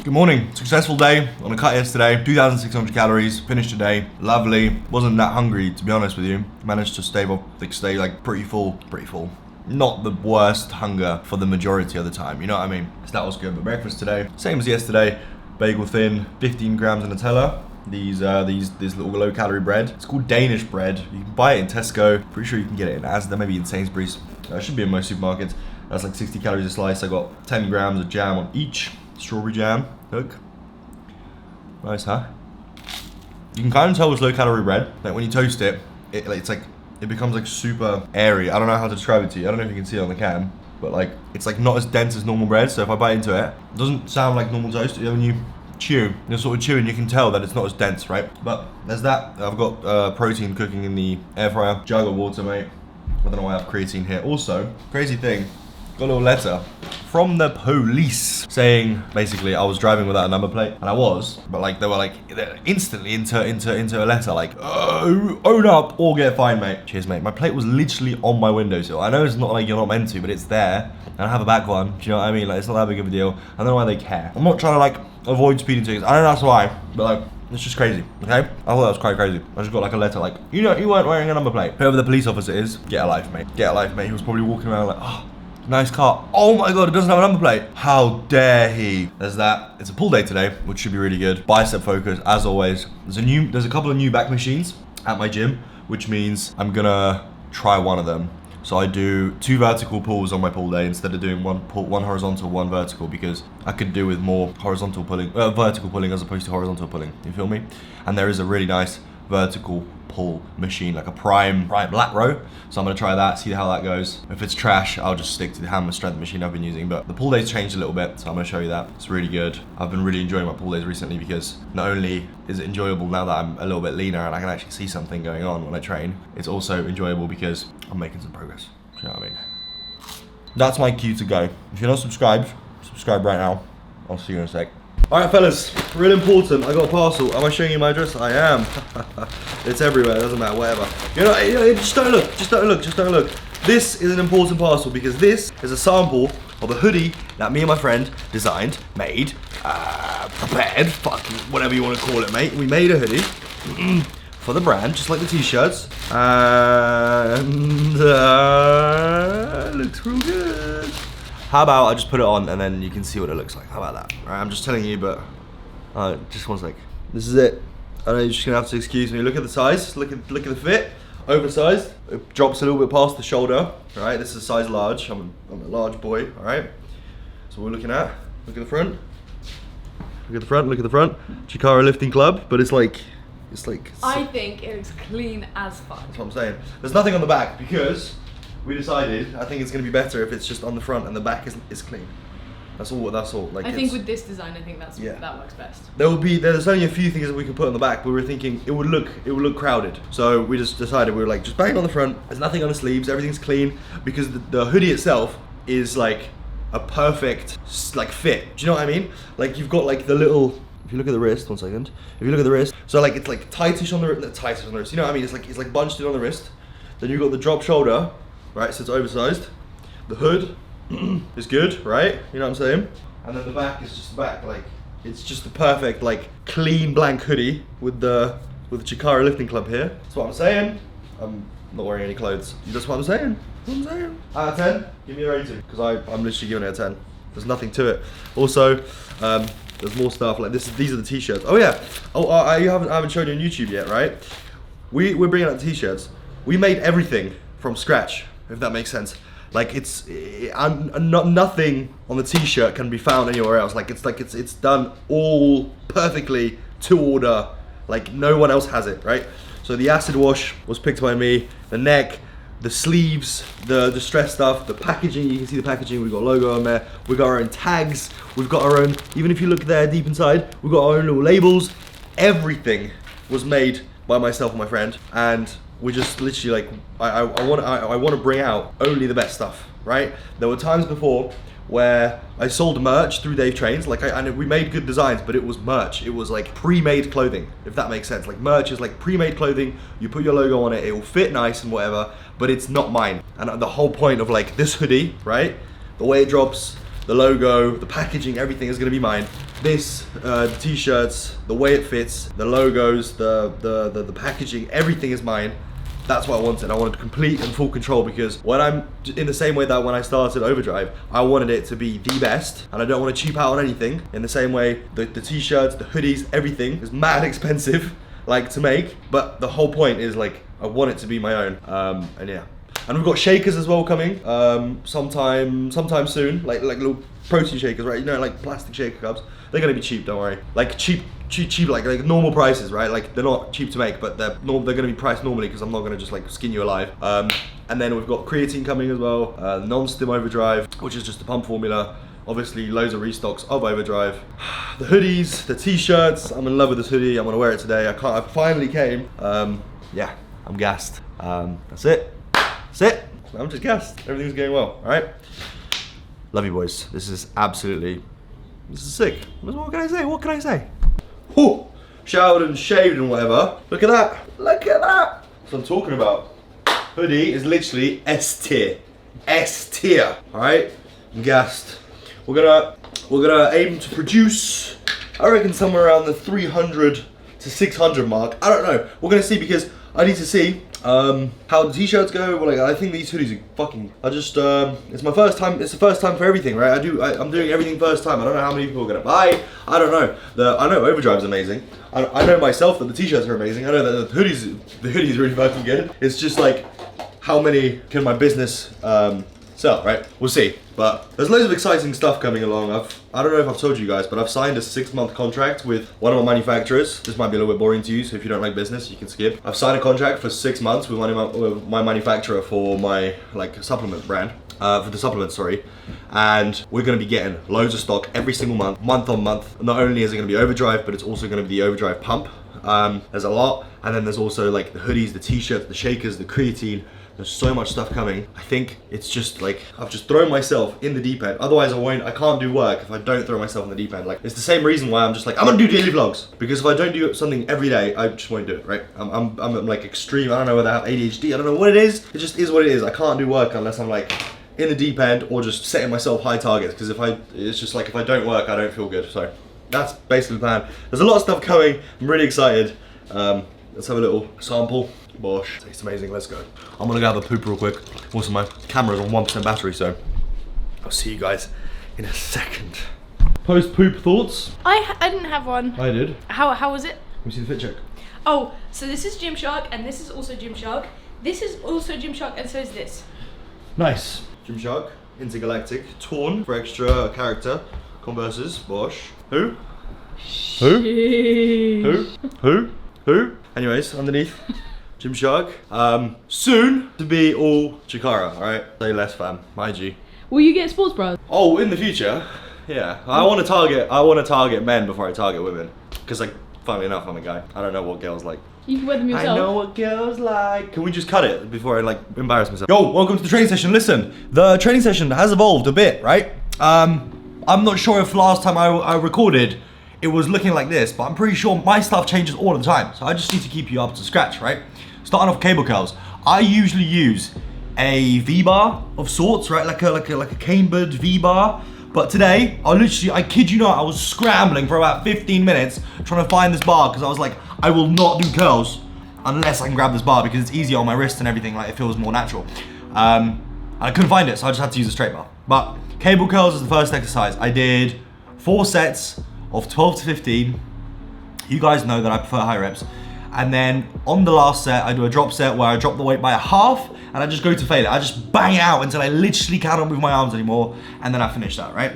Good morning. Successful day on a cut yesterday. 2,600 calories. Finished today. Lovely. Wasn't that hungry, to be honest with you. Managed to stay like pretty full. Not the worst hunger for the majority of the time. You know what I mean? So that was good. But breakfast today, same as yesterday. Bagel thin, 15 grams of Nutella. This little low-calorie bread. It's called Danish bread. You can buy it in Tesco. Pretty sure you can get it in Asda, maybe in Sainsbury's. It should be in most supermarkets. That's like 60 calories a slice. I got 10 grams of jam on each. Strawberry jam. Look. Nice, huh? You can kind of tell it's low-calorie bread. Like when you toast it, it becomes like super airy. I don't know how to describe it to you. I don't know if you can see it on the cam, but like it's like not as dense as normal bread. So if I bite into it, it doesn't sound like normal toast. When you chew, you're sort of chewing, you can tell that it's not as dense, right? But there's that. I've got protein cooking in the air fryer. Jug of water, mate. I don't know why I have creatine here. Also, crazy thing, got a little letter from the police saying basically I was driving without a number plate, and I was, but like they were instantly into a letter like, oh, own up or get fined, mate. Cheers, mate. My plate was literally on my windowsill. I know it's not like you're not meant to, but it's there, and I have a back one. Do you know what I mean? Like it's not that big of a deal. I don't know why they care. I'm not trying to like avoid speeding tickets. I know that's why, but like it's just crazy, okay? I thought that was quite crazy. I just got like a letter like, you know, you weren't wearing a number plate. Whoever the police officer is, get a life, mate. Get a life, mate. He was probably walking around like, oh, nice car. Oh my God, it doesn't have a number plate. How dare he? There's that. It's a pull day today, which should be really good. Bicep focus, as always. There's a couple of new back machines at my gym, which means I'm gonna try one of them. So I do 2 vertical pulls on my pull day instead of doing one horizontal, 1 vertical, because I could do with more horizontal pulling, vertical pulling as opposed to horizontal pulling. You feel me? And there is a really nice vertical pull machine, like a prime lat row. So I'm gonna try that, see how that goes. If it's trash, I'll just stick to the hammer strength machine I've been using. But the pull days changed a little bit, so I'm gonna show you that. It's really good. I've been really enjoying my pull days recently because not only is it enjoyable now that I'm a little bit leaner and I can actually see something going on when I train, it's also enjoyable because I'm making some progress. You know what I mean? That's my cue to go. If you're not subscribed, subscribe right now. I'll see you in a sec. Alright fellas, real important, I got a parcel. Am I showing you my address? I am. It's everywhere, it doesn't matter, whatever. You know, just don't look. This is an important parcel because this is a sample of a hoodie that me and my friend designed, made, prepared, fucking whatever you want to call it, mate. We made a hoodie for the brand, just like the t-shirts, and it looks real good. How about I just put it on and then you can see what it looks like? How about that? All right, I'm just telling you, but just one sec. This is it. I know you're just gonna have to excuse me. Look at the size. Look at the fit. Oversized. It drops a little bit past the shoulder. All right, this is a size large. I'm a large boy. All right. So we're looking at. Look at the front. Look at the front. Look at the front. Chikara Lifting Club, but it's like. I think it's clean as fuck. That's what I'm saying. There's nothing on the back because we decided I think it's going to be better if it's just on the front and the back is clean. That's all. Like I think with this design, I think that works best. There's only a few things that we can put on the back, but we were thinking it would look crowded. So we just decided we were like, just bang it on the front. There's nothing on the sleeves. Everything's clean because the hoodie itself is like a perfect like fit. Do you know what I mean? Like you've got like the little. If you look at the wrist, 1 second. If you look at the wrist, so like it's like tightish on the wrist. You know what I mean? It's like bunched in on the wrist. Then you've got the drop shoulder, right? So it's oversized. The hood is good, right? You know what I'm saying? And then the back is just the back, like it's just the perfect like clean blank hoodie with the Chikara Lifting Club here. That's what I'm saying. I'm not wearing any clothes. That's what I'm saying. Out of 10, give me a rating because I'm literally giving it a 10. There's nothing to it. Also. There's more stuff like this. These are the t-shirts. Oh yeah. I haven't shown you on YouTube yet, right? We're bringing out t-shirts. We made everything from scratch, if that makes sense. Like nothing on the t-shirt can be found anywhere else. It's done all perfectly to order. Like no one else has it, right? So the acid wash was picked by me. The neck. The sleeves, the distress stuff, the packaging, you can see the packaging, we've got a logo on there, we've got our own tags, we've got our own, even if you look there deep inside, we've got our own little labels. Everything was made by myself and my friend, and we just literally like, I want to bring out only the best stuff, right? There were times before where I sold merch through Dave Trains, we made good designs, but it was merch. It was like pre-made clothing, if that makes sense. Like merch is like pre-made clothing, you put your logo on it, it will fit nice and whatever, but it's not mine. And the whole point of like this hoodie, right? The way it drops, the logo, the packaging, everything is gonna be mine. This, the t-shirts, the way it fits, the logos, the packaging, everything is mine. That's what I wanted. I wanted complete and full control because when I'm in the same way that when I started Overdrive, I wanted it to be the best and I don't want to cheap out on anything. In the same way, the t-shirts, the hoodies, everything is mad expensive, like to make, but the whole point is like, I want it to be my own, and yeah. And we've got shakers as well coming, sometime soon, like little protein shakers, right? You know, like plastic shaker cups. They're gonna be cheap, don't worry. Like cheap, like normal prices, right? Like they're not cheap to make, but they're gonna be priced normally because I'm not gonna just like skin you alive. And then we've got creatine coming as well, non-stim Overdrive, which is just a pump formula. Obviously, loads of restocks of Overdrive. The hoodies, the t-shirts. I'm in love with this hoodie. I'm gonna wear it today. I finally came. Yeah, I'm gassed. That's it. That's it. I'm just gassed. Everything's going well. All right. Love you, boys. This is sick. What can I say? What can I say? Whew. Showered and shaved and whatever. Look at that. Look at that. That's what I'm talking about. Hoodie is literally S tier. S tier. All right. I'm gassed. We're gonna aim to produce, I reckon, somewhere around the 300 to 600 mark. I don't know. We're gonna see because I need to see how the t-shirts go. Well, like, I think these hoodies are fucking. It's my first time. It's the first time for everything, right? I'm doing everything first time. I don't know how many people are gonna buy. I don't know. I know Overdrive's amazing. I know myself that the t-shirts are amazing. I know that the hoodies really fucking good. It's just like, how many can my business sell, right? We'll see. But there's loads of exciting stuff coming along. I don't know if I've told you guys, but I've signed a 6-month contract with one of my manufacturers. This might be a little bit boring to you, so if you don't like business, you can skip. I've signed a contract for 6 months with my manufacturer for my supplement brand. For the supplements, sorry. And we're gonna be getting loads of stock every single month on month. Not only is it gonna be Overdrive, but it's also gonna be the Overdrive pump. There's a lot. And then there's also like the hoodies, the t-shirts, the shakers, the creatine. There's so much stuff coming. I think it's just like, I've just thrown myself in the deep end. Otherwise I can't do work if I don't throw myself in the deep end. Like, it's the same reason why I'm just like, I'm gonna do daily vlogs. Because if I don't do something every day, I just won't do it, right? I'm like extreme, I don't know whether I have ADHD, I don't know what it is. It just is what it is. I can't do work unless I'm like in the deep end or just setting myself high targets. Because it's just like, if I don't work, I don't feel good. So that's basically the plan. There's a lot of stuff coming. I'm really excited. Let's have a little sample. Bosh. Tastes amazing, let's go. I'm gonna go have a poop real quick. Also, my camera's on 1% battery, so I'll see you guys in a second. Post-poop thoughts? I didn't have one. I did. How was it? Let me see the fit check. Oh, so this is Gymshark, and this is also Gymshark. This is also Gymshark, and so is this. Nice. Gymshark, Intergalactic, Torn for extra character, Converses, Bosh. Who? Who? Anyways, underneath. Gymshark. Soon to be all Chikara, alright? Say less, fam. My G. Will you get sports bras? Oh, in the future, yeah. I want to target men before I target women. Because, like, funnily enough, I'm a guy. I don't know what girls like. You can wear them yourself. I know what girls like. Can we just cut it before I, like, embarrass myself? Yo, welcome to the training session. Listen, the training session has evolved a bit, right? I'm not sure if last time I recorded, it was looking like this, but I'm pretty sure my stuff changes all the time. So I just need to keep you up to scratch, right? Starting off cable curls, I usually use a V-bar of sorts, right? Like a cambered V-bar. But today, I kid you not, I was scrambling for about 15 minutes trying to find this bar because I was like, I will not do curls unless I can grab this bar because it's easier on my wrist and everything, like it feels more natural. And I couldn't find it, so I just had to use a straight bar. But cable curls is the first exercise. I did 4 sets of 12 to 15. You guys know that I prefer high reps. And then on the last set, I do a drop set where I drop the weight by a half and I just go to failure. I just bang it out until I literally cannot move my arms anymore and then I finish that, right?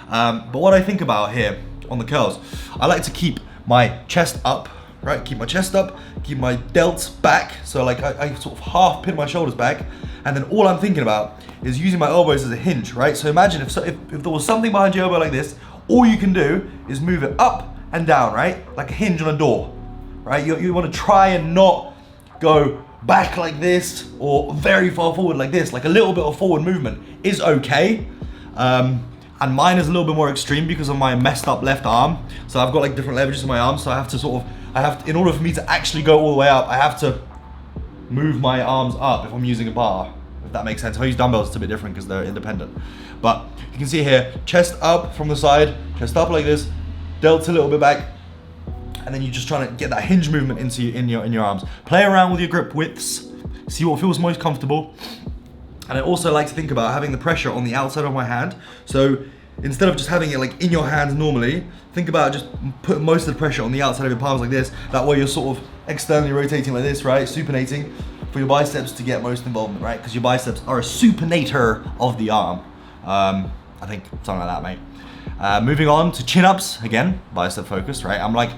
But what I think about here on the curls, I like to keep my chest up, right? Keep my chest up, keep my delts back. So like I sort of half pin my shoulders back and then all I'm thinking about is using my elbows as a hinge, right? So imagine if there was something behind your elbow like this, all you can do is move it up and down, right? Like a hinge on a door. Right, you want to try and not go back like this or very far forward like this. Like a little bit of forward movement is okay. And mine is a little bit more extreme because of my messed up left arm. So I've got like different leverages in my arm. So I have to in order for me to actually go all the way up, I have to move my arms up if I'm using a bar. if that makes sense. If I use dumbbells, it's a bit different because they're independent. But you can see here, chest up from the side, chest up like this, delts a little bit back, and then you're just trying to get that hinge movement in your arms. Play around with your grip widths, see what feels most comfortable. And I also like to think about having the pressure on the outside of my hand. So instead of just having it like in your hands normally, think about just putting most of the pressure on the outside of your palms like this. That way you're sort of externally rotating like this, right? Supinating for your biceps to get most involvement, right? Because your biceps are a supinator of the arm. I think something like that, mate. Moving on to chin-ups, again, bicep focused, right? I'm like,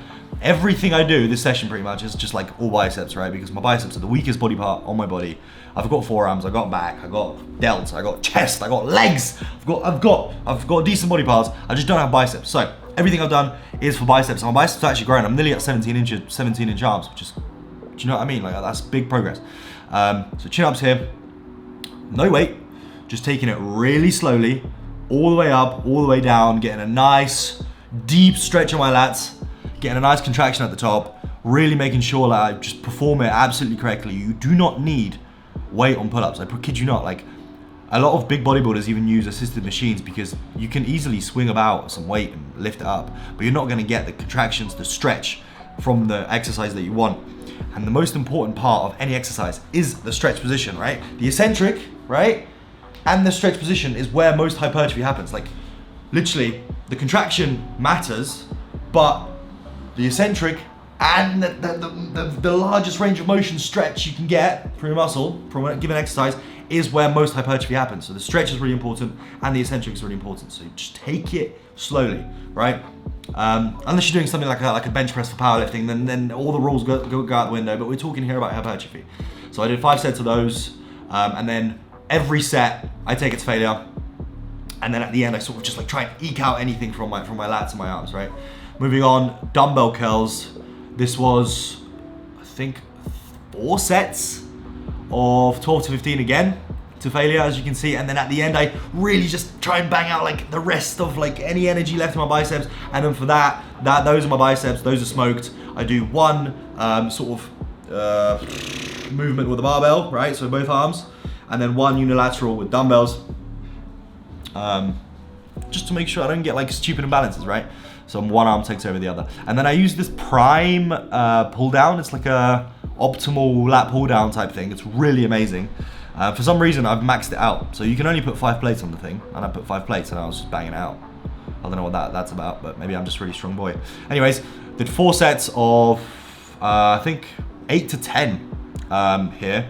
everything I do this session pretty much is just like all biceps, right? Because my biceps are the weakest body part on my body. I've got forearms, I've got back, I've got delts, I've got chest, I've got legs, I've got decent body parts. I just don't have biceps. So everything I've done is for biceps. And my biceps are actually growing. I'm nearly at 17 inch arms, which is, do you know what I mean? Like that's big progress. So chin ups here, no weight, just taking it really slowly, all the way up, all the way down, getting a nice deep stretch on my lats, getting a nice contraction at the top, really making sure that I just perform it absolutely correctly. You do not need weight on pull-ups. I kid you not, like a lot of big bodybuilders even use assisted machines because you can easily swing about some weight and lift it up, but you're not gonna get the contractions, the stretch from the exercise that you want. And the most important part of any exercise is the stretch position, right? The eccentric, right? And the stretch position is where most hypertrophy happens. Like literally the contraction matters, but the eccentric and the largest range of motion stretch you can get from your muscle from a given exercise is where most hypertrophy happens. So the stretch is really important and the eccentric is really important. So just take it slowly, right? Unless you're doing something like a bench press for powerlifting, then all the rules go out the window, but we're talking here about hypertrophy. So I did 5 sets of those, and then every set I take it to failure, and then at the end I sort of just like try and eke out anything from my lats and my arms, right? Moving on, dumbbell curls. This was, I think, 4 sets of 12 to 15 again to failure, as you can see. And then at the end, I really just try and bang out like the rest of like any energy left in my biceps. And then for those are my biceps, those are smoked. I do one sort of movement with a barbell, right? So both arms, and then one unilateral with dumbbells. Just to make sure I don't get like stupid imbalances, right? So one arm takes over the other. And then I use this prime pull down. It's like a optimal lat pull down type thing. It's really amazing. For some reason I've maxed it out. So you can only put 5 plates on the thing. And I put 5 plates and I was just banging it out. I don't know what that's about, but maybe I'm just a really strong boy. Anyways, did 4 sets of, I think 8 to 10 here.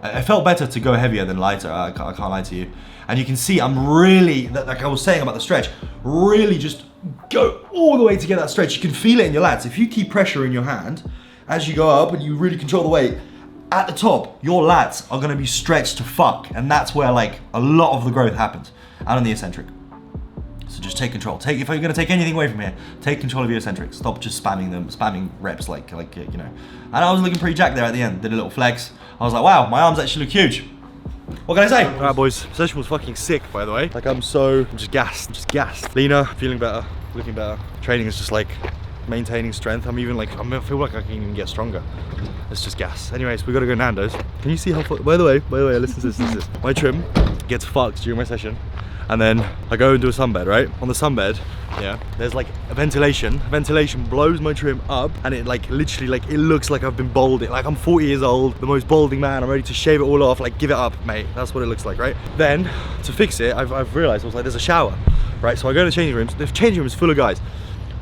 It felt better to go heavier than lighter, I can't lie to you. And you can see I'm really, like I was saying about the stretch, really just go all the way to get that stretch. You can feel it in your lats. If you keep pressure in your hand as you go up and you really control the weight, at the top, your lats are gonna be stretched to fuck. And that's where like a lot of the growth happens, out on the eccentric. So just take control. If you're gonna take anything away from here, take control of your eccentrics. Stop just spamming reps like you know. And I was looking pretty jacked there at the end. Did a little flex. I was like, wow, my arms actually look huge. What can I say? Alright boys, session was fucking sick by the way. Like I'm just gassed. Leaner, feeling better, looking better. Training is just like maintaining strength. I feel like I can even get stronger. It's just gas. Anyways, we gotta go Nando's. Can you see how far, by the way, listen to this. My trim gets fucked during my session. And then I go and do a sunbed, right? On the sunbed, yeah, there's like a ventilation. Ventilation blows my trim up and it like literally like, it looks like I've been balding. Like I'm 40 years old, the most balding man. I'm ready to shave it all off, like give it up, mate. That's what it looks like, right? Then to fix it, I've realized, I was like, there's a shower, right? So I go in the changing rooms. The changing room is full of guys.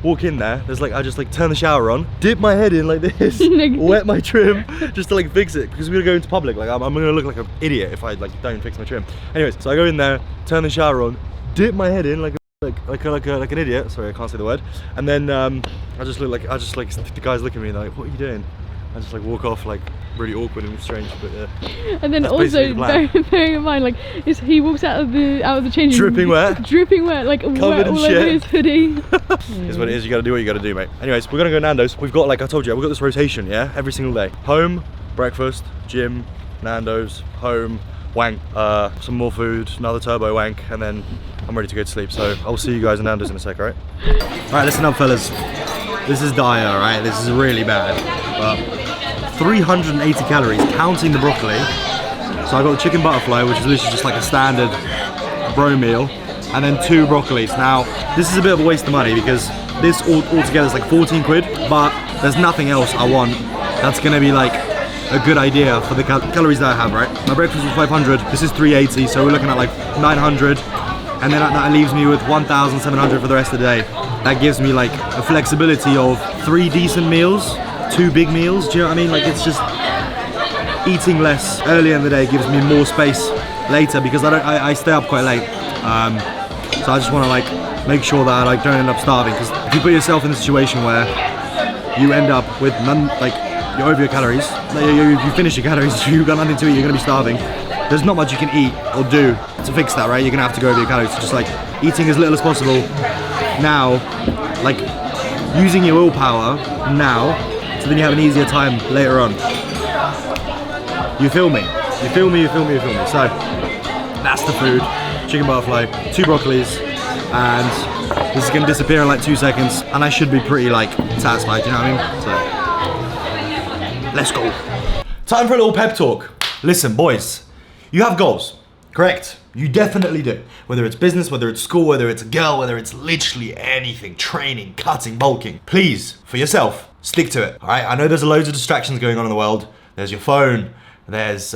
Walk in there, there's like, I just like turn the shower on, dip my head in like this, wet my trim, just to like fix it, because we're gonna go into public, like I'm gonna look like an idiot if I like don't fix my trim. Anyways, so I go in there, turn the shower on, dip my head in like an idiot, sorry I can't say the word, and then I just look like, the guys look at me like, what are you doing? I just like walk off like really awkward and strange, but yeah. And then also bearing in mind, like he walks out of the changing room dripping wet, like covered all in shit. over his hoodie. Is what it is. You gotta do what you gotta do, mate. Anyways, we're gonna go Nando's. We've got, like I told you, we've got this rotation, yeah, every single day. Home, breakfast, gym, Nando's, home, wank, some more food, another turbo wank, and then I'm ready to go to sleep. So I'll see you guys in Nando's in a sec, alright? Alright, listen up, fellas. This is dire, alright? This is really bad. But 380 calories, counting the broccoli. So I got the chicken butterfly, which is literally just like a standard bro meal, and then 2 broccolis. Now, this is a bit of a waste of money because this altogether is like 14 quid, but there's nothing else I want that's gonna be like a good idea for the calories that I have, right? My breakfast was 500, this is 380, so we're looking at like 900, and then that leaves me with 1,700 for the rest of the day. That gives me like a flexibility of 3 decent meals, 2 big meals, do you know what I mean? Like, it's just eating less early in the day gives me more space later because I stay up quite late. So I just want to like make sure that I like don't end up starving, because if you put yourself in a situation where you end up with none, like you're over your calories, you finish your calories, you've got nothing to eat, you're gonna be starving. There's not much you can eat or do to fix that, right? You're gonna have to go over your calories. So just like eating as little as possible now, like using your willpower now, so then you have an easier time later on. You feel me? You feel me? You feel me? You feel me? So that's the food. Chicken butterfly, 2 broccolis, and this is gonna disappear in like 2 seconds, and I should be pretty like satisfied, you know what I mean? So let's go. Time for a little pep talk. Listen, boys, you have goals, correct? You definitely do. Whether it's business, whether it's school, whether it's a girl, whether it's literally anything, training, cutting, bulking, please, for yourself, stick to it, all right? I know there's loads of distractions going on in the world. There's your phone, there's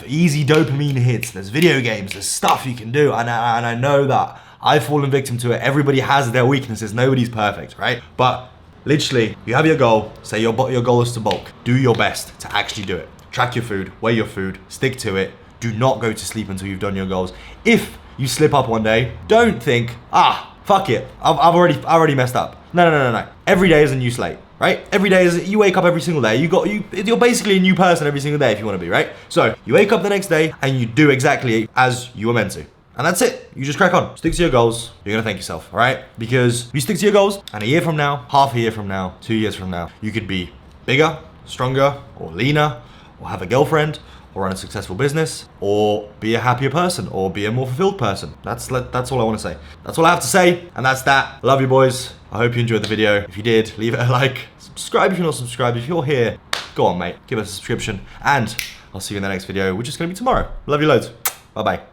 easy dopamine hits, there's video games, there's stuff you can do, and I know that I've fallen victim to it. Everybody has their weaknesses, nobody's perfect, right? But literally, you have your goal, say your goal is to bulk. Do your best to actually do it. Track your food, weigh your food, stick to it. Do not go to sleep until you've done your goals. If you slip up one day, don't think, fuck it, I already messed up. No. Every day is a new slate. Right? Every day is, you wake up every single day, you're basically a new person every single day if you want to be, right? So you wake up the next day and you do exactly as you were meant to. And that's it. You just crack on. Stick to your goals. You're gonna thank yourself, all right? Because you stick to your goals, and a year from now, half a year from now, 2 years from now, you could be bigger, stronger, or leaner, or have a girlfriend, or run a successful business, or be a happier person, or be a more fulfilled person. That's all I want to say. That's all I have to say, and that's that. Love you, boys. I hope you enjoyed the video. If you did, leave it a like. Subscribe if you're not subscribed. If you're here, go on, mate. Give us a subscription, and I'll see you in the next video, which is going to be tomorrow. Love you loads. Bye-bye.